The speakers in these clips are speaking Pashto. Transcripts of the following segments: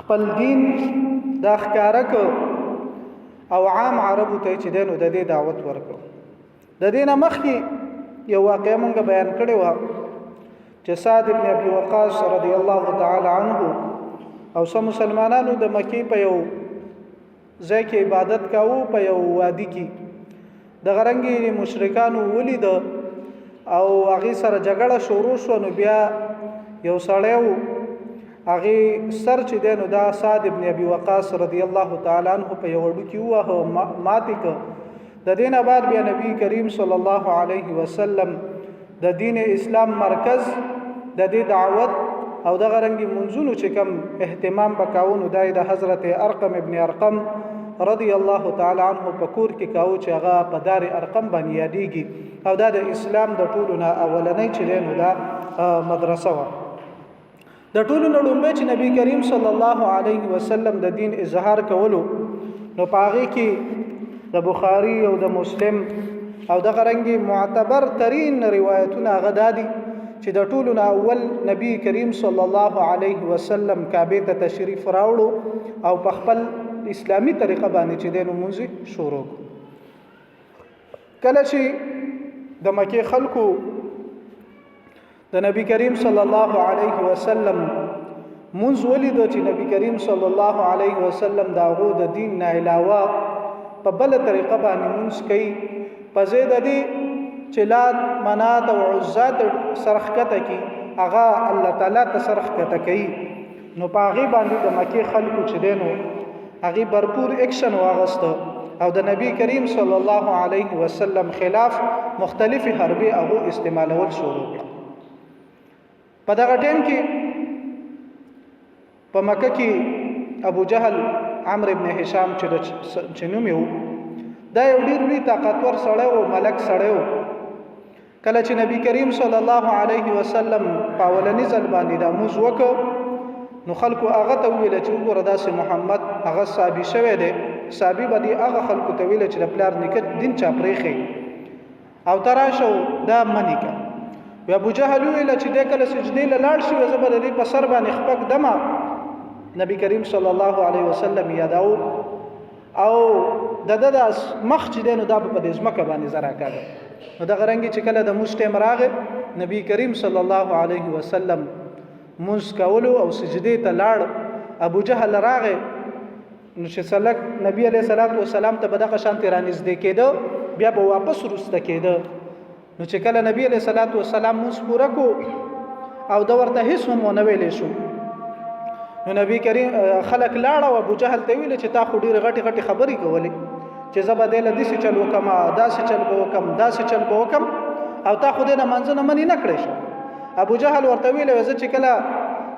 خپل دین دا ښکاره کو او عام عربو ته چې دینو د دې دعوت ورکړو. د دې نه مخکې یو واقعه مونږ بیان کړې وه چې سعد بن ابي وقاص رضی الله تعالی عنه او سم مسلمانانو د مکې په یو ځای کې عبادت کاوه په یو وادي کې. د غرنګي مشرکانو ولید او هغه سره جګړه شروع شو. نو بیا یو سړی هغه سر چې دینو دا سعد ابن ابي وقاص رضی الله تعالی عنہ په یو وړو کې وه ماتې ک. د دین بعد بیا نبی کریم صلی الله علیه وسلم د دین اسلام مرکز د دې دعوت او د غرنګي منځونو چې کم اهتمام وکاونو دای د حضرت ارقم ابن ارقم رضی الله تعالی عنہ په کور کې کاو چې هغه په دار ارقم باندې یادېږي او دا د اسلام د ټولو نه اولنۍ چې دینو دا مدرسه و. د ټولو نه لومړی چې نبی کریم صلی الله علیه وسلم د دین اظهار کولو نو پاغي کې د بخاری او د مسلم او د غرنګي معتبر ترين روایتونه غدادي چې د ټولو نه اول نبی کریم صلی الله علیه وسلم کعبه ته تشریف راوړو او په خپل اسلامی طریقه باندې چې دینو مونږ شروع کله چې د مکه خلکو د نبی کریم صلی الله علیه وسلم مونږ ولید چې نبی کریم صلی الله علیه وسلم داغو د دین نه علاوه په بل طریقه باندې مونږ کوي په زید دي چې لات منات او عزات سرخکته کی هغه الله تعالی ته سرخکته کوي. نو په هغه باندې د مکه خلکو چې دینو هغه भरपूर اکشن واغسته او د نبی کریم صلی الله علیه وسلم خلاف مختلفي حربي هغه استعمالول شروع کړ. په دغه ټیم کې په مکه کې ابو جهل عمرو ابن هشام چې نوم یو دا یو ډیر لوی طاقتور سړی او ملک سړی و. کله چې نبی کریم صلی الله علیه وسلم په اولنی ځل باندې د موږ وکړو نو خلکو هغه ته ویل چې وګوره داسې محمد هغه صحابي شوی دی. صحابي باندې هغه خلکو ته ویل چې د پلار نکد دین چا پرېخي او تراشو دا منیکا. ابو جهل ویل چې د کله سجدي لاړ شي زبر دې په سر باندې خپک دما. نبی کریم صلی الله علیه وسلم یاداو او د مخ چې دینو دا په دې ځمکه باندې زرا کاږي. نو د غرنګي چې کله د مشته مراغه نبی کریم صلی الله علیه وسلم منځ کولو او سجدي ته لاړ. ابو جهل راغه نو چې سلک نبی علیہ الصلوۃ والسلام ته بدغه شان تیرانیز دی کېده بیا به واپس رسته کېده. نو چې کله نبی علیہ الصلوۃ والسلام منځ پوره کو او دا ورته هیڅ هم نه ویلې شو نو نبی کریم خلق لاړ او ابو جهل ته ویل چې تا خو ډیره غټي خبرې کولې چې زبدل د دې چل وکم دا څه چل وکم دا څه چل وکم او تا خو دې نه منځنه منی نه کړې شو. ابو جهل ورته ویل چې کله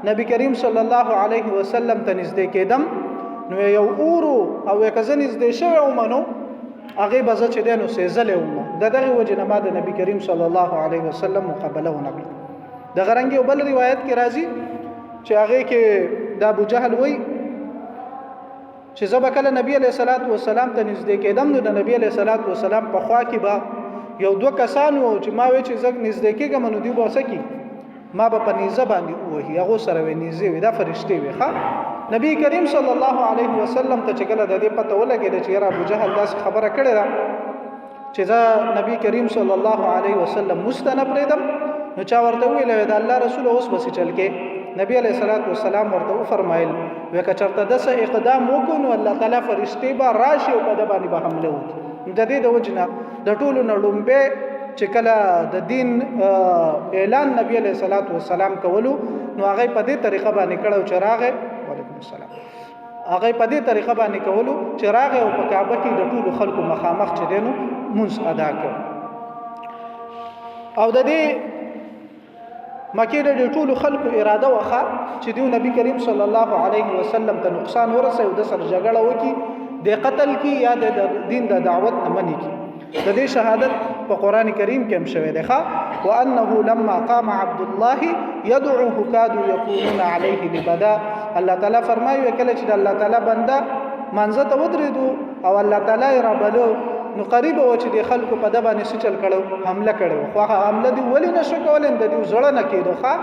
نبی کریم صلی الله علیه وسلم ته نږدې کېدم نو یو اورو او کزن نږدې شو او منو هغه بزه چې دینو سېزلې و د دغه وجه نه ما د نبی کریم صلی الله علیه وسلم مقابله ونکړه. د غرنګي بل روایت کې راځي چې هغه کې د ابو جهل وای چې زبا کله نبی علیہ الصلوۃ والسلام ته نږدې کېدم نو د نبی علیہ الصلوۃ والسلام په خوا کې با یو دوه کسانو چې ما وی چې زګ نږدې کېږم نو دی بوسه کی ما به په نيزه باندې وਹੀ هغه سره وی نيزه وی دا فرشتي وی ښا. نبی کریم صلی الله علیه وسلم ته چې کله د دې پته ولګید چې را ابو جهل داس خبره کړې ده چې دا نبی کریم صلی الله علیه وسلم مستنه پریدم نو چا ورته ویل دا الله رسول اوس بس چل کې نبی علیہ الصلوۃ والسلام ورته فرمایل وکړه چرته د څه اقدام وکړو الله تعالی فرشتي به راشي او په د باندې به حمله وکړي. د دې د وجنه د ټولو نړومبه چې کله د دین اعلان نبی علیہ الصلوۃ والسلام کولو نو هغه په دې طریقه باندې کړو چې راغه وعلیکم السلام هغه په دې طریقه باندې کولو چې راغه او په کعبه کې د ټولو خلکو مخامخ چې دینو منځ ادا کړ او د دې مکه د ټولو خلکو اراده وخه چې دیو نبی کریم صلی الله علیه وسلم ته نقصان ورسې او د سر جګړه وکي د قتل کی یا د دین د دعوت نه منی کی. د دې شهادت په قران کریم کې هم شوی دی ښا وانه لما قام عبد الله يدعوه كادوا يكونون عليه لبدا. الله تعالی فرمایي کله چې الله تعالی بنده منځ ته ودرېدو او الله تعالی را بلو نو قریب و چې د خلکو په د باندې سچل کړو حمله کړو خو حمله دی ولی نشو کولای د دې زړه نه کېدو ښا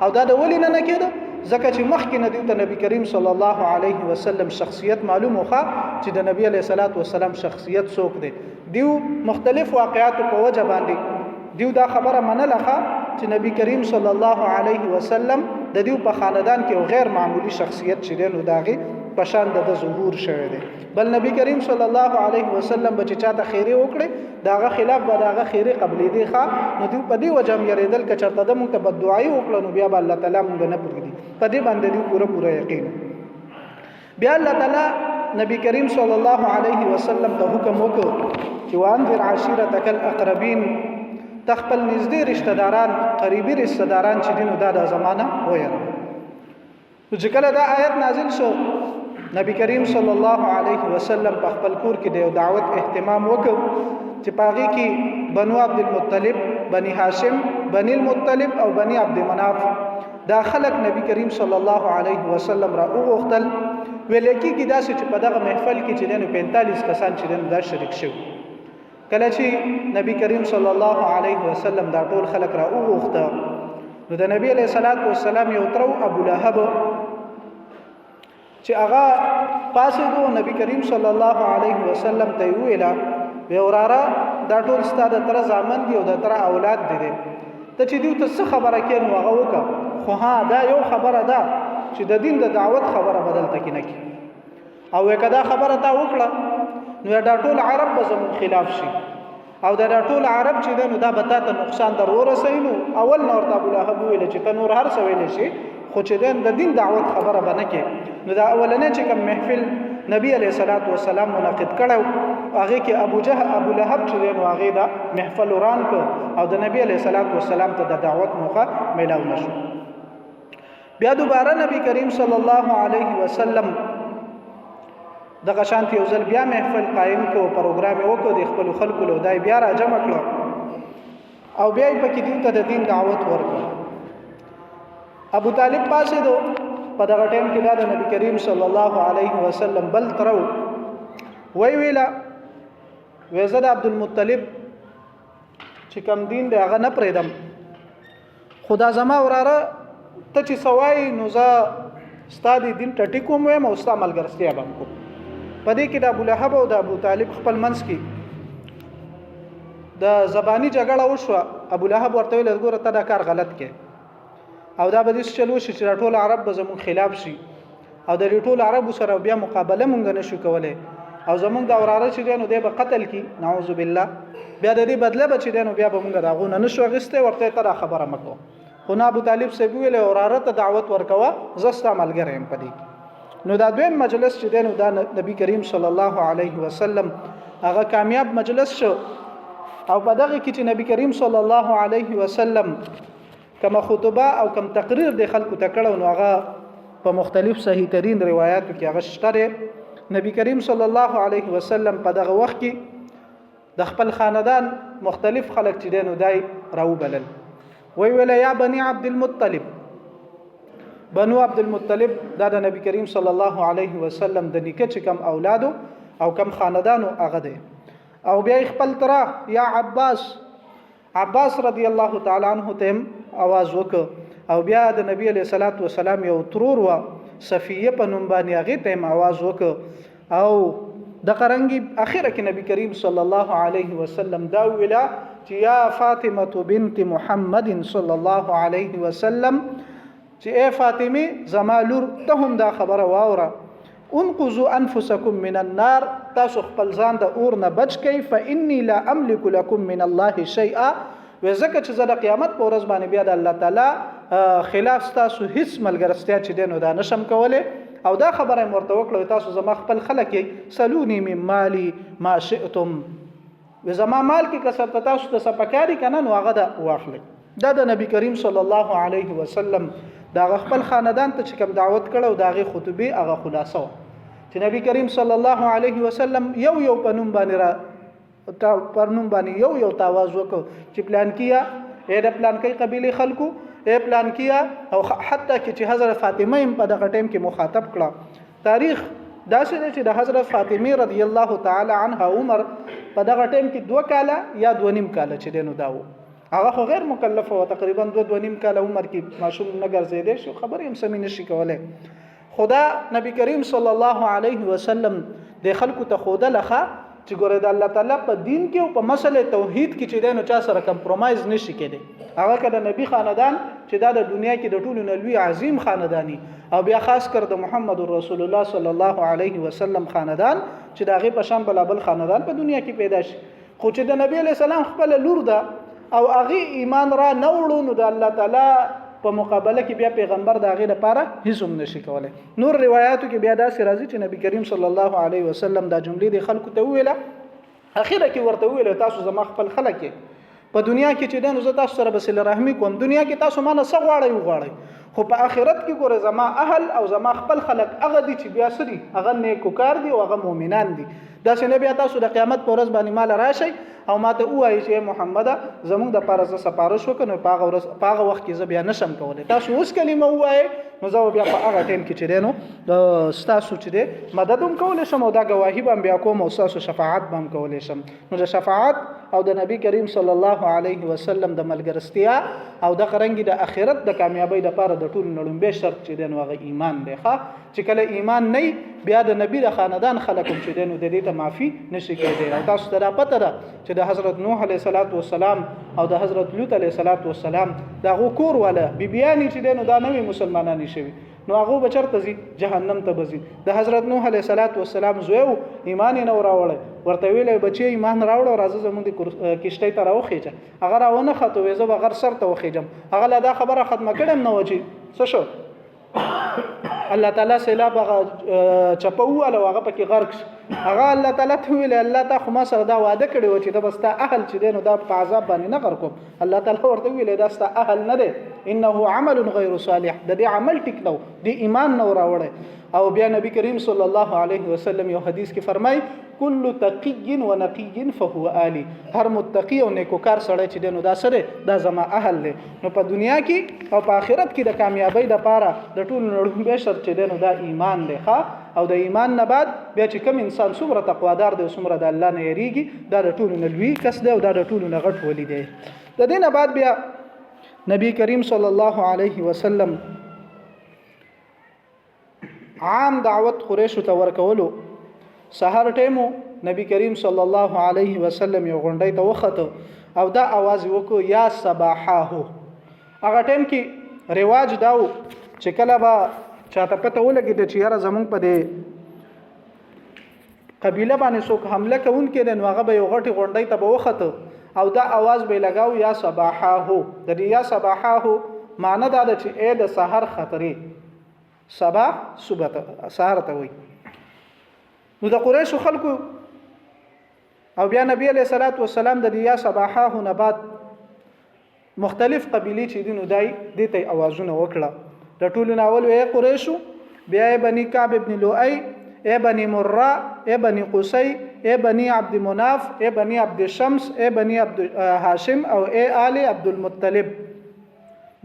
او دا د ولی نه کېدو ځکه چې مخکې نه دیو ته نبی کریم صلی الله علیه وسلم شخصیت معلوم وخه چې د نبی علیه الصلاۃ والسلام شخصیت څوک دی دیو مختلف واقعات په وجه باندې دیو دا خبره منله چې نبی کریم صلی الله علیه وسلم د دیو په خاندان کې غیر معمولی شخصیت چې دی نو داغي پشان د ظهور شوه دی بل نبی کریم صلی الله علیه وسلم به چاته خیره وکړي داغه خلاف به داغه خیره قبلې دی ښا نو دی په دې وجه یریدل ک چرته د مونږ ته بددعای وکړو نو بیا الله تعالی مونږ نه پرېږدي په دې باندې دی پوره یقین بیا الله تعالی نبی کریم صلی الله علیه وسلم ته حکم وکړ چې وانذر عشیرتک الاقربین تخپل نږدې رشتہ داران قریبي رشتہ داران چې دینو دا د زمانہ وایره چې کله دا آیت نازل شو نبی کریم صلی الله علیه وسلم په خپل کور کې د دعوت اهتمام وکړ چې پاغي کې بنو عبد المطلب بني هاشم بني المطلب او بني عبد مناف دا خلق نبی کریم صلی الله علیه وسلم را وغوښتل ولیکي کې دا چې په دغه محفل کې چې دنو 45 کسان چې دنو دا شریک شو کله چې نبی کریم صلی الله علیه وسلم دا ټول خلق را وغوښته نو د نبی علیہ الصلوۃ والسلام یو ترو ابو لهب چې هغه پاسې دو نبی کریم صلی الله علیه وسلم ته ویلا وراره دا ټول ستاده تر ځامن دی او د تر اولاد دي ته چې دیو ته څه خبره کین هغه وکړه خو ها دا یو خبره ده چې د دین د دعوت خبره بدل تکې نه کی او کدا خبره تا وکړه نو دا ټول عرب به زمون خلاف شي او دا ټول عرب چې نو دا به تاسو نقصان درور رسینو اول نور ابو لهب ویل چې تنور هر څه ویل شي خو چې د دین دعوت خبره بنه کې نو دا اولنې چې کوم محفل نبی علیہ الصلوۃ والسلام منعقد کړو هغه کې ابو لهب چې نو هغه دا محفل وران کو او د نبی علیہ الصلوۃ والسلام ته د دعوت موقع ملاو نشو بیا دوباره نبی کریم صلی الله علیه وسلم د غشانت یو ځل بیا محفل قائم کو پروګرام وکړو د خپل خلکو له دای بیا را جمع کړو او بیا په کې دیو ته د دین دعوت ورکړو ابو طالب پاسه دو په دغه ټیم کې د نبی کریم صلی الله علیه وسلم بل ترو ویلا وزد عبد المطلب چې کم دین دی هغه نه پریدم خدا زما وراره ته چې سوای نو ز استاد دین ټټی کوم وایم او استعمال ګرځتیا به کو پدې کې د ابو لهب او د ابو طالب خپل منځ کې د زبانی جګړه وشو ابو لهب ورته ویل ګوره ته دا کار غلط کې او دا به دې چلو شي چې ټول عرب به زمون خلاف شي او د ټول عرب سره بیا مقابله مونږ نشو کولای او زمونږ د اوراره چې دینو دی به قتل کی نعوذ بالله بیا د دې بدله به چې دینو بیا به مونږ راغونه نشو غسته ورته تر خبره مکو خو ابو طالب سی ویل اوراره ته دعوت ورکوه زستا ملګری پدې نو دا دویم مجلس چې دینو دا نبی کریم صلی الله علیه وسلم هغه کامیاب مجلس شو او په دغه کې چې نبی کریم صلی الله علیه وسلم کما خطبه او کم تقریر د خلکو ته کړو نو هغه په مختلف صحیح ترین روایتو کې هغه شته نبی کریم صلی الله علیه وسلم په دغه وخت کې د خپل خاندان مختلف خلک چې دینو دای راو بلل ویل یا بني عبد المطلب بنو عبد المطلب دا د نبی کریم صلی الله علیه وسلم د نیکه چې کم اولادو او کم خاندانو هغه دی او بیا خپل ترا یا عباس رضی الله تعالی عنہ ته आवाज وک او بیا د نبی علیہ الصلوۃ والسلام یو ترور وا صفیه په نوم باندې هغه ته आवाज وک او د قرنګي اخره کې نبی کریم صلی الله علیه وسلم دا ویلا چې یا فاطمه بنت محمد صلی الله علیه وسلم چې اے فاطمه زمالور ته هم دا خبره واوره انقذوا انفسکم من النار تاسو خپل ځان د اور نه بچ کئ فانی لا املک لكم من الله شیئا وزکه چې زه د قیامت په ورځ باندې بیا د الله تعالی خلاف تاسو هیڅ ملګرستیا چې دینو دا نشم کوله او دا خبره مرته وکړه تاسو زما خپل خلک سلونی من مالی ما شئتم وزما مال کې کسب تاسو ته سپکاري کنه نو هغه دا واخلئ دا د نبی کریم صلی الله علیه وسلم دا خپل خاندان ته چې کوم دعوت کړو داغه خطبه هغه خلاصو چې نبی کریم صلی الله علیه وسلم یو پنوم باندې را پرنوم باندې یو تاواز وکړو چې پلان کیا اې د پلان کې قبيله خلکو اې پلان کیا او حتی چې حضرت فاطمه په دغه ټیم کې مخاطب کړه تاریخ داسې دی چې د حضرت فاطمه رضی الله تعالی عنها عمر په دغه ټیم کې 2 کاله یا 2.5 کاله چې دینو داو هغه خو غیر مکلف او تقریبا 2.5 کال عمر کې ماشوم نه ګرځیدي شو خبرې هم سمې نشي کولای. خدا نبی کریم صلی الله علیه وسلم د خلکو ته خوده لخه چې ګوره د الله تعالی په دین کې او په مسله توحید کې چې دینو چا سره کمپرمایز نشي کېدی. هغه کله نبی خاندان چې دا د دنیا کې د ټولو نلوي عظیم خاندانی او بیا خاص کر د محمد رسول الله صلی الله علیه وسلم خاندان چې دا غي په شان بلابل خاندان په دنیا کې پیدا شي. خو چې د نبی علی سلام خپل لور ده او هغه ایمان را نه وړو نو د الله تعالی په مقابله کې بیا پیغمبر د هغه لپاره هیڅ هم نشي کولای. نور روایتو کې بیا داسې راځي چې نبی کریم صلی الله علیه وسلم دا جملې د خلکو ته ویله اخیره کې ورته ویله تاسو زما خپل خلک په دنیا کې چې دنه زه تاسو سره بسل رحمی کوم دنیا کې تاسو مانه څه غواړئ وغواړئ خو په آخرت کې ګوره زما اهل او زما خپل خلک هغه دي چې بیا سړي هغه نیکوکار دي او هغه مؤمنان دي. دا چې نبی تاسو د قیامت پر ورځ باندې مال راشي او ماته وایي چې محمد زموږ د پارزه سپارښت وکړو په هغه ورځ په هغه وخت کې زه بیا نشم کولای. تاسو اوس کلمه وایي نو زه بیا په هغه ټیم کې چې دینو د تاسو چې دې مدد هم کولای شم او دا گواهی به بیا کوم او تاسو شفاعت به هم کولای شم. نو د شفاعت او د نبی کریم صلی الله علیه وسلم د ملګرستیا او د قرنګي د اخرت د کامیابی لپاره د ټول نړۍ شرط چې دین هغه ایمان دی. چې کله ایمان نه بیا د نبی د خاندان خلک چې دینو د دې ته معافي نشي کېدای. او تاسو ته پته ده چې د حضرت نوح علیه السلام او د حضرت لوط علیه السلام دا کور والا بیبیانی چې دینو دا نوې مسلمانانی شوی نو هغه بچرته زی جهنم ته بزي. د حضرت نوح علیه السلام زوی ایمان نه راوړل ورته ویل بچي ایمان راوړ راځه زموږ د کشته ته راوخیږه هغه راونه خطو وې زه بغیر سر ته وخیجم هغه لا دا خبره ختمه کړم نو چې څه شو الله تعالی سیلاب هغه چپو او هغه پکې غرق هغه الله تعالی ته ویل الله تا خو ما سره دا وعده کړی و چې دا بستا اهل چې دینو دا په عذاب باندې نه غرق کوم. الله تعالی ورته ویل دا ستا اهل نه دی انه عمل غیر صالح د دې عمل ټیک نو د ایمان نو راوړی. او بیا نبی کریم صلی الله علیه وسلم یو حدیث کې فرمای کل تقی و نقی فهو آلی هر متقی او نیکوکار سره چې دینو دا سره دا زما اهل دی. نو په دنیا کې او په آخرت کې د کامیابی لپاره د ټول نړۍ شرط چې دینو دا ایمان دی او د ایمان نه بعد بیا چې کوم انسان څومره تقوادار دی څومره د الله نه یریږي دا د ټول نلوي کس دی او دا د ټول نه غټ ولی دی. د دې نه بعد بیا نبی کریم صلی الله علیه وسلم عام دعوت قریش ته ورکولو. سحر ټیمو نبی کریم صلی الله علیه وسلم یو غونډی ته وخته او دا आवाज وکړو یا صباحه. هغه ټیم کې رواج داو چې کله با چاته پته ولګي چې یاره زمونږ په دې قبیله باندې څوک حمله کوونکې دی نو هغه به یو غټي غونډی ته به وخته او دا आवाज به لګاو یا صباحه. د دې یا صباحه معنی دا ده چې اې د سحر خطرې صباح صبح سحر ته وي. نو د قریشو خلکو او بیا نبی علیہ الصلوۃ والسلام د یا صباحه نه بعد مختلف قبیلې چې دینو دای د ته اوازونه وکړه د ټولو ناول وی قریشو بیا بنی کعب ابن لؤی اے بنی مرہ اے بنی قصی اے بنی عبد مناف اے بنی عبد شمس اے بنی عبد هاشم او اے آل عبد المطلب.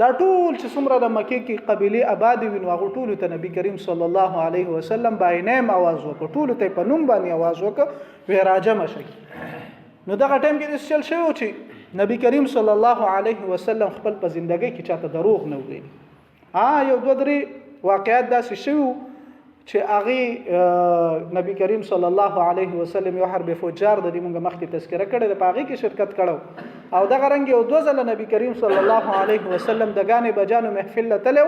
دا ټول چې څومره د مکې کې قبیله آباد وي نو هغه ټول ته نبی کریم صلی الله علیه وسلم باینام आवाज وکړ ټول ته په نوم باندې आवाज وکړ وی راجم شي. نو دغه ټیم کې د چل شوی چې نبی کریم صلی الله علیه وسلم خپل په ژوندۍ کې چاته دروغ نه ویل. یو دوه درې واقعیت داسې شوی چې هغه نبی کریم صلی الله علیه وسلم یو حرب فجار د دې موږ مخکې تذکرہ کړې د پاغي کې شرکت کړو او دغه رنګ یو دوه ځله نبی کریم صلی الله علیه وسلم د غانې بجانو محفل تلو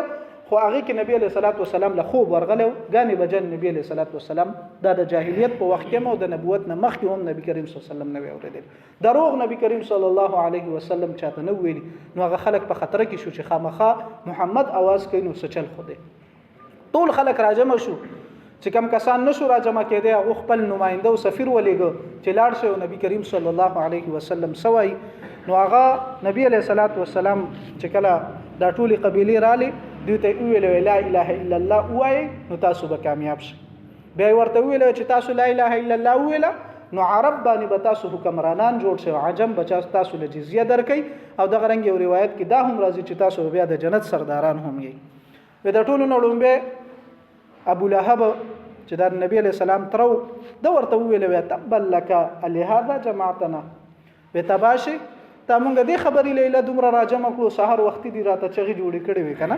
خو هغه کې نبی علیہ الصلوۃ والسلام له خوب ورغلو غانې بجن نبی علیہ الصلوۃ والسلام د جاهلیت په وخت کې مو د نبوت نه مخکې هم نبی کریم صلی الله علیه وسلم نه اوریدل دروغ نبی کریم صلی الله علیه وسلم چاته نه ویلي. نو هغه خلک په خطر کې شو چې خامخا محمد आवाज کوي نو سچل خوده ټول خلک راجم شو چې کم کسان نشو راجمع کېده هغه خپل نماینده او سفیر ولېګو چې لاړ شو نبی کریم صلی الله علیه وسلم سوای. نو هغه نبی علیہ الصلوۃ والسلام چې کله دا ټولي قبیله رالی دوی ته ویل لا اله الا الله وای نو تاسو به کامیاب شئ. بیا ورته ویل چې تاسو لا اله الا الله ویل نو عرب باندې به تاسو حکمرانان جوړ شي عجم به تاسو له جزیه درکې او دغه رنګ یو روایت کې دا هم راځي چې تاسو بیا د جنت سرداران هم یې. و د ټولو نړومبه ابو لهب چې د نبی علیہ السلام ترو د ورته ویل تبا لك لهذا جماعتنا وتباشي تا مونږ دې خبرې لیله دومره راجمع کړو سحر وختي دی راته چغې جوړې کړې وې کنه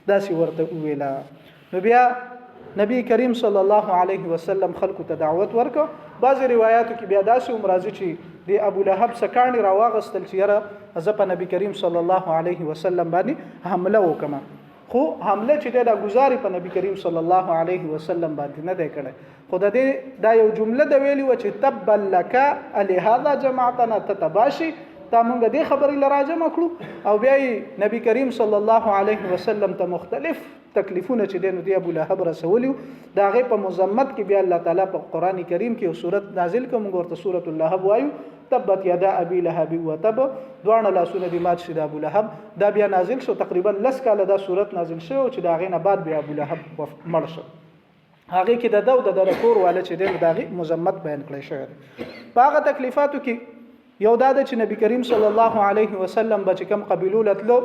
داسې ورته ویلا. نو بیا نبی کریم صلی الله علیه وسلم خلکو ته دعوت ورکړ. بعض روایتو کې بیا داسې هم راځي چې د ابو لهب سکاڼي راواغستل چې یاره زه په نبی کریم صلی الله علیه وسلم باندې حمله وکم، خو حمله چې دا گزاري په نبی کریم صلی الله علیه وسلم باندې نه دی کړی. خو د دې دا یو جمله د ویلی و چې تبا لک لهذا جماعتنا تتباشي، تا مونږ دې خبرې لراجمه کړو او بیا نبی کریم صلی الله علیه وسلم ته مختلف تکلیفونه چې دینو دی ابو لهب رسولیو دا غي په مزمت کې بیا الله تعالی په قران کریم کې یو سورۃ نازل کوم ورته سورۃ اللهب وایو تبت یدا ابي لهب وتب دوه لاسونه دی مات شید ابو لهب دا بیا نازل شو تقریبا لس کاله دا سورۃ نازل شو چې دا غي نه بعد بیا ابو لهب مړ شو. هغه کې د داود د کور والا چې دین دا غي مزمت بیان کړی شو. په هغه تکلیفاتو کې یو دا چې نبی کریم صلی الله علیه وسلم به کم قبیلو لتلو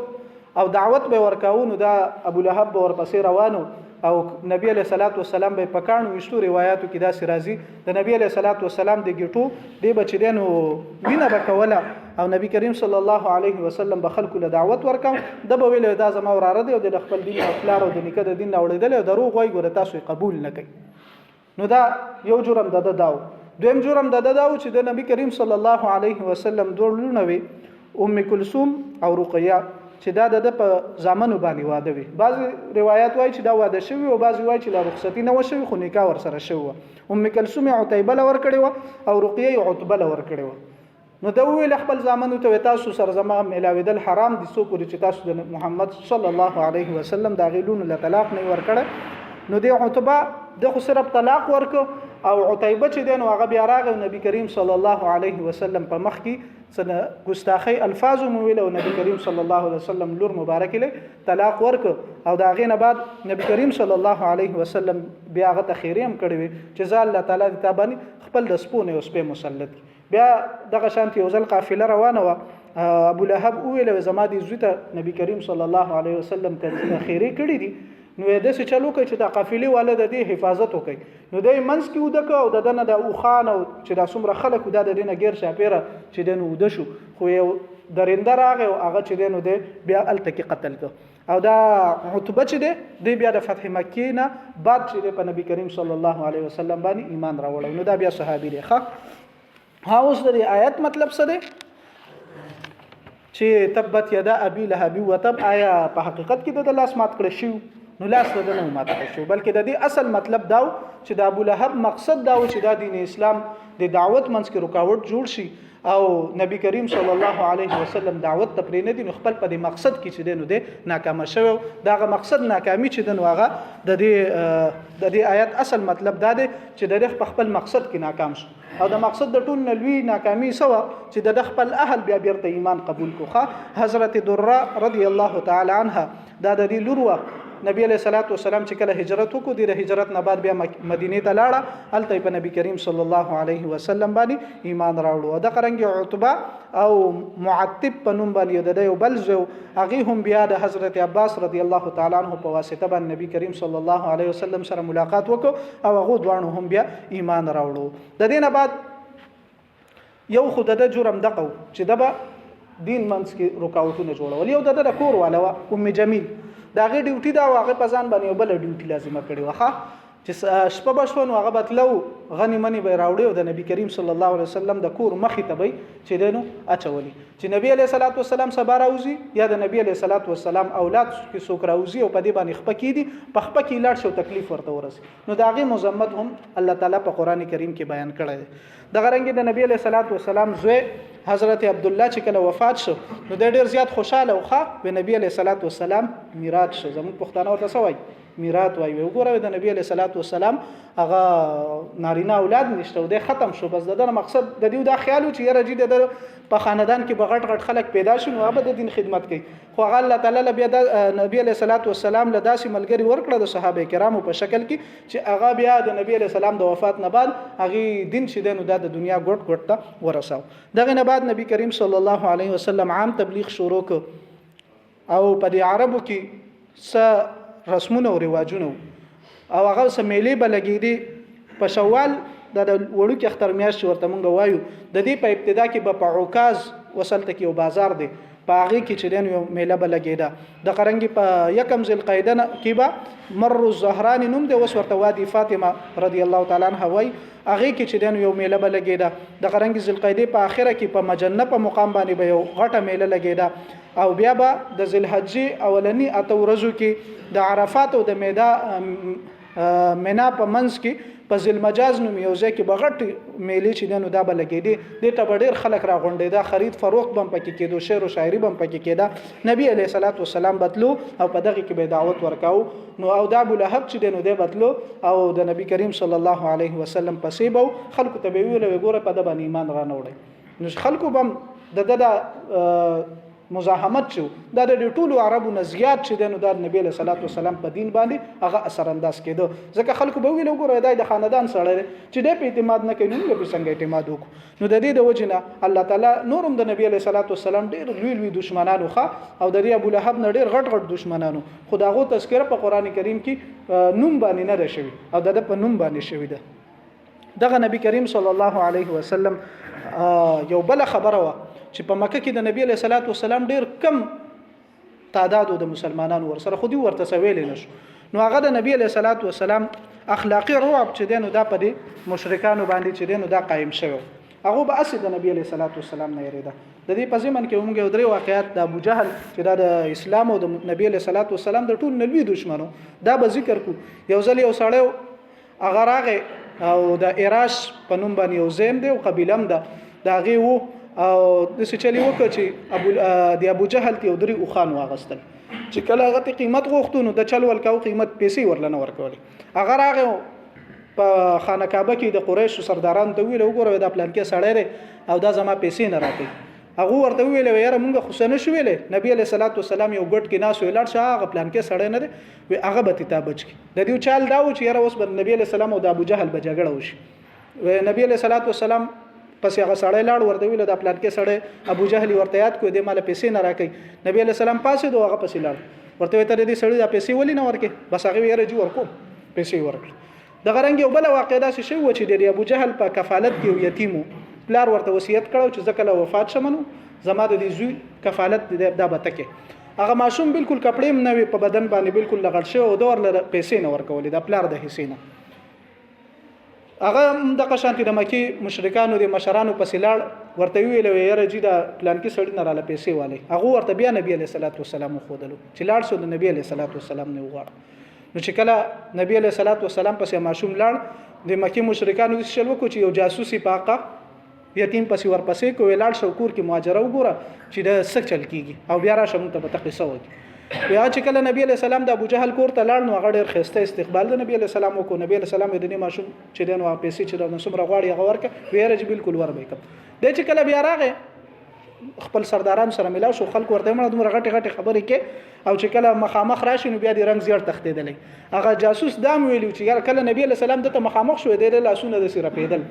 او دعوت به ورکاونو دا ابو لهب به ورپسې روانو او نبی علیہ الصلوۃ والسلام به پکانو وشتو روایتو کې دا سرازي د نبی علیہ الصلوۃ والسلام د گیټو دی بچ دینو وینه بکوله او نبی کریم صلی الله علیه وسلم به خلکو له دعوت ورکاو د به ویل دا زما وراره دی او د خپل دین او خپل او د نیکه د دین اوریدل او دروغ وای ګوره تاسو قبول نه کوي. نو دا یو جرم د داو. دویم جرم د داو چې د نبی کریم صلی الله علیه وسلم دوه لونه وي ام کلثوم او رقیه چې دا د په زامنو باندې واده وي. بعض روایت وایي چې دا واده شوی او بعض وایي چې لا رخصتی نه وشوي خو نکاح ور سره شوی. ام کلثوم عتیبه لور کړي و او رقیه عتبه لور کړي و. نو دا ویل خپل زامنو ته تاسو سره زما ملاویدل حرام دي سو پوری چې تاسو د محمد صلی الله علیه وسلم دا غیلون له طلاق نه ور کړه. نو د عتبه د خو صرف طلاق ورک او عتیبه چې دین هغه بیا راغی نبی کریم صلی الله علیه وسلم په مخ کې څنګه ګستاخی الفاظ مو ویل او نبی کریم صلی الله علیه وسلم لور مبارک له طلاق ورک او دا غینه بعد نبی کریم صلی الله علیه وسلم بیا هغه تخیریم کړی چې ځال الله تعالی د تابانی خپل د سپونه او سپه مسلط بیا دغه شانتي یو ځل قافله روانه و ابو لهب ویل زما دي زوته نبی کریم صلی الله علیه وسلم ته خیری کړی دي نو د څه چلو کوي چې د قافلې والا د دې حفاظت وکړي. نو د منځ کې ودک او د دنه د اوخان او چې د څومره خلک د دینه غیر شاپیره چې دنه ود شو خو یو درنده راغی او هغه چې دنه د بیا التکی قتل کو او دا عتبه چې د بیا د فتح مکه نه بعد چې په نبی کریم صلی الله علیه وسلم باندې ایمان راوړل. نو دا بیا صحابي دی. ها اوس د آیت مطلب څه دی چې تبت یدا ابي لهب وتب آیا په حقیقت کې د لاس مات کړی شو؟ نو لاس د نه ماته شو بلکې د دې اصل مطلب داو چې د ابو لهب مقصد داو چې د دین اسلام د دعوت منځ کې رکاوټ جوړ شي او نبی کریم صلی الله علیه وسلم دعوت ته پرې نه دي نو خپل په دې مقصد کې چې دینو دې ناکام شوی داغه مقصد ناکامي چې دنو هغه د دې آیت اصل مطلب دا دی چې د خپل مقصد کې ناکام شو او د مقصد د ټول نلوي ناکامي سوا چې د خپل اهل بیا بیرته ایمان قبول کوخه. حضرت دره رضی الله تعالی عنها دا د دې لور نبی علیہ الصلوۃ والسلام چې کله هجرت وکړو د هجرت نه بعد بیا مدینه ته لاړه الته په نبی کریم صلی الله علیه وسلم باندې ایمان راوړو. دا قرنګ عتبه او معتب په نوم باندې د یو بل زو هغه هم بیا د حضرت عباس رضی الله تعالی عنہ په واسطه باندې نبی کریم صلی الله علیه وسلم سره ملاقات وکړو او هغه دوانو هم بیا ایمان راوړو. د دینه بعد یو خود د جرم دغه چې دبا دین منځ کې رکاوټونه جوړول یو د کور والا ام جمیل دا غي ډیوټي دا واغه پزان باندې بل ډیوټي لازمه کړي واخه چې شپه بشونو هغه بتلو غنی منی به راوړي او د نبی کریم صلی الله علیه وسلم د کور مخې ته به چې دینو اچولي چې نبی علیہ الصلوۃ والسلام سبا راوځي یا د نبی علیہ الصلوۃ والسلام اولاد کې څوک راوځي او په دې باندې خپه کیدي په خپه کې لاړ شو تکلیف ورته ورسي. نو دا غي مزمت هم الله تعالی په قران کریم کې بیان کړی دی. د غرنګ د نبی علیہ الصلوۃ والسلام زوی حضرت عبد الله چې کله وفات شو نو د ډیر زیات خوشاله وخه به نبی علیہ الصلوۃ والسلام میراث شو. زموږ پښتانه ورته سوای میراث وایي وګوره د نبی علیہ الصلوۃ والسلام هغه نارینه اولاد نشته د ختم شو بس د مقصد د دې دا خیال چې یره جدي د په خاندان کې بغټ غټ خلک پیدا شونه او د دین خدمت کوي خو هغه الله تعالی بیا د نبی علیہ الصلوۃ والسلام له داسې ملګری ورکړه د صحابه کرامو په شکل کې چې هغه بیا د نبی علیہ السلام د وفات نه بعد هغه دین چې دنو د دنیا ګټ ګټ ته ورساو. دغه نه بعد نبی کریم صلی الله علیه وسلم عام تبلیغ شروع ک او په دې عربو کې س رسمونه او رواجونه او هغه سمېلې بلګېدي په شوال د وړو کې اختر میاشت ورته مونږ وایو د دې په ابتدا کې په عکاز وصلته کې یو بازار دی په هغه کې چې دین یو میله بلګیدا د قرنګي په یکم ذل قعده کې با مر الزهران نوم دی وس ورته وادي فاطمه رضی الله تعالی عنها وای هغه کې چې دین یو میله بلګیدا د قرنګي ذل قعده په اخره کې په مجنه په مقام باندې به یو غټه میله لګیدا او بیا به د ذل حجې اولنی اته ورځو کې د عرفات او د میدا منا په منځ کې په ذل مجاز نوم یو ځای کې بغټ میلې چې دنو دا بلګېدي د ته ډېر خلک راغونډې دا خرید فروخت بم پکې کېدو شعر او شاعري بم پکې کېدا نبی علیه الصلاۃ والسلام بدلو او په دغه کې به دعوت ورکاو نو او دا ابو لهب چې دنو دی بدلو او د نبی کریم صلی الله علیه وسلم پسې بو خلکو ته به ویل وګوره په د باندې ایمان را نوړي نو خلکو بم د مزاحمت شو دا د ټولو عربو نه زیات چې دنو د نبی له صلوات والسلام په دین باندې هغه اثر انداز کېدو ځکه خلکو به ویل وګوره د خاندان سره چې د په اعتماد نه کوي نو به څنګه اعتماد وکړو نو د دې د وجنه الله تعالی نورم د نبی له صلوات والسلام ډېر لوی دشمنانو خو او د ابو لهب نه ډېر غټ دشمنانو خداغو تذکرہ په قران کریم کې نوم باندې نه ده شوی او د په نوم باندې شوی ده دغه نبی کریم صلی الله علیه وسلم یو بل خبره وا چې په مکه کې د نبی له صلوات والسلام ډیر کم تعداد د مسلمانانو ورسره خو دي ورته سویل نشو نو هغه د نبی له صلوات والسلام اخلاقی رعب چې دینو دا په دي مشرکانو باندې چې دینو دا قائم شوی هغه به اسد د نبی له صلوات والسلام نه یریدا د دې په ځمن کې موږ درې واقعیات د ابو جهل چې د اسلام او د نبی له صلوات والسلام د ټول نلوي دشمنو دا به ذکر کو یو ځل یو سړیو هغه راغی او د ایراش په نوم باندې یو زم دی او قبیلم ده دا غي وو او د څه چلی وکړي چې ابو جهل ته دري او خان واغستل چې کله هغه قیمت غوښتونو د چل ولکاو قیمت پیسې ورلنه ورکول هغه راغی په خانه کعبه کې د قریش سرداران ته ویل وګوره دا پلان کې سړی دی او دا زما پیسې نه راکې هغه ورته ویل یاره مونږ خو سن شو ویلې نبی علیہ الصلوۃ والسلام یو ګټ کې ناس ویلړ شه هغه پلان کې سړی نه دی وی هغه به کتابچ کې د دې چال دا و چې یاره اوس بر نبی علیہ السلام او د ابو جهل بجګړه وشي نبی علیہ الصلوۃ والسلام پس هغه سړی لاړ ورته ویل د پلان کې سړی ابو جهل ورته یاد کو د مال پیسې نه راکې نبی علیہ السلام پاسې دوه پسې لاړ ورته وی ته دې سړی د پیسې ولې نه ورکې بس هغه یې رجو ورکو پیسې ورکړه د غرنګ یو بل واقع دا شی و چې د ابو جهل په کفالت کې یتیمو پلار ورته وصیت کړو چې ځکه له وفات شمنو زما د دې زوی کفالت دا بتکه هغه ماشوم بالکل کپړې نه وي په بدن باندې بالکل لغړ شو او دور له پیسې نه ورکولې د پلار د حصے نه هغه د قشانتی د مکی مشرکانو د مشرانو په سیلاړ ورته ویل یاره جی دا پلان کې سړی نه رااله پیسې والے هغه ورته بیا نبی علیہ الصلوۃ والسلام خودلو چې لاړ شو د نبی علیہ الصلوۃ والسلام نه وغواړ نو چې کله نبی علیہ الصلوۃ والسلام پسې ماشوم لاړ د مکی مشرکانو د شلو کو چې یو جاسوسي پاقه یتیم پسې ورپسې کو ویلاړ شو کور کې مهاجره وګوره چې د څه چل کیږي او بیا را شمو ته په تقصه وږي بیا چې کله نبی علیہ السلام د ابو جهل کور ته لاړ نو هغه ډېر خسته استقبال د نبی علیہ السلام کو نبی علیہ السلام د دې ماشوم چې دنه واپسی چې د نسمره غواړي هغه ورکه ویره چې بالکل ور به کوم د چې کله بیا راغې خپل سرداران سره ملاو شو خلک ورته مړه دومره غټي غټي خبرې کې او چې کله مخامخ راشي نو بیا د رنگ زیړ تختیدلې هغه جاسوس دام ویلو چې کله نبی علیہ السلام دته مخامخ شو د لاسونه د سره پیدل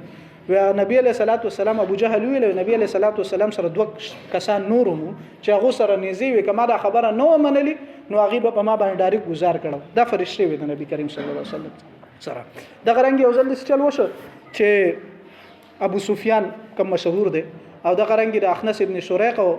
و نبی علیہ الصلوۃ والسلام ابو جهل ویل نبی علیہ الصلوۃ والسلام سره دوه کسان نورمو چې هغه سره نيزي وي کما دا خبره نو منلی نو هغه په ما باندې ډایرک گزار کړو دا فرشته وي د نبی کریم صلی الله علیه وسلم سره د غرنګ یو ځل چل وشو چې ابو سفیان کوم مشهور دی او د غرنګ د اخنس ابن شریق او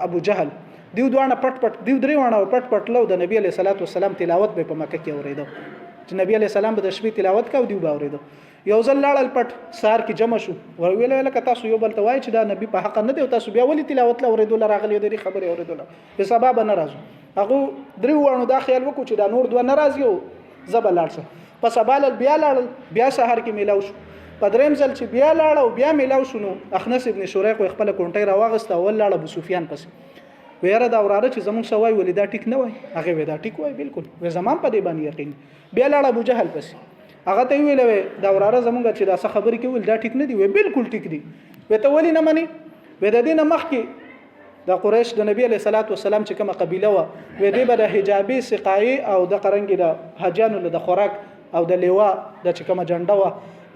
ابو جهل دیو دوانه پټ دیو دریوانه پټ لو د نبی علیہ الصلوۃ والسلام تلاوت به په مکه کې اوریدو چې نبی علیہ السلام به د شپې تلاوت کاو دیو به اوریدو یو ځل لاړل پټ سار کې جمع شو ویل لکه تاسو یو بل ته وای چې دا نبی په حق نه دی او تاسو بیا ولې تلاوت لا اوریدل راغلی دی خبره اوریدل په سبب نه راځو هغه درې وانه دا خیال وکړو چې دا نور دوه ناراضي او زبل لاړ په سبال بیا لاړل بیا سحر کې میلاو شو په دریم ځل چې بیا لاړ او بیا میلاو شنو اخنس ابن شریق خپل کونټي راوغسته ول لاړ ابو سفیان پسې ویره دا وراره چې زمون سوای ولې دا ټیک نه وای هغه ودا ټیک وای بالکل و زمان په دې باندې یقین بیا لاړ ابو جهل پسې هغه ته ویلې دا وراره زمونږ چې دا څه خبرې کوي دا ټیک نه دی وی بالکل ټیک دی وی ته ولې نه مانی وی د دې نه مخکې د قریش د نبی علیہ الصلوۃ والسلام چې کومه قبیله و وی دې به د حجابي سقای او د قرنګي د حجانو له خوراک او د لیوا د چې کومه جنډه و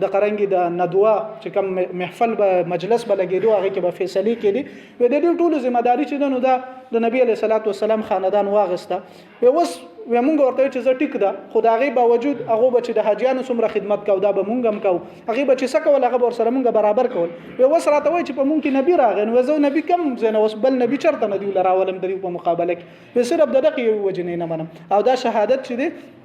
د قرنګي د ندوا چې کوم محفل به مجلس به لګیدو هغه کې به فیصله کړي وی د دې ټولو ذمہ داری چې نو د نبی علیہ الصلوۃ والسلام خاندان واغسته وی وس و مونږ ورته چې زه ټیک ده خو د هغې باوجود هغه به چې د حاجیانو څومره خدمت کوو دا به مونږ هم کوو هغې به چې څه کول هغه به ورسره مونږ برابر کول اوس راته وایي چې په مونږ کې نبي راغی نو زه نبي کم ځای نه اوس بل نبي چېرته نه دي راولم د دې په مقابله کې صرف د دغې یوې وجې نه منم او دا شهادت چې دی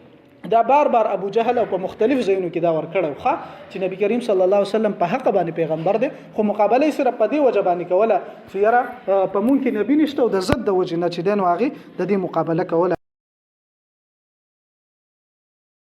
دا بار ابو جهل او په مختلف ځایونو کې دا ورکړو خو چې نبی کریم صلی الله علیه وسلم په حق باندې پیغمبر دی خو مقابله صرف په دې وجه باندې کوله چې یاره په مونږ کې نبی نشته او د ضد د وجه نه چې دین واغې د دې مقابله کوله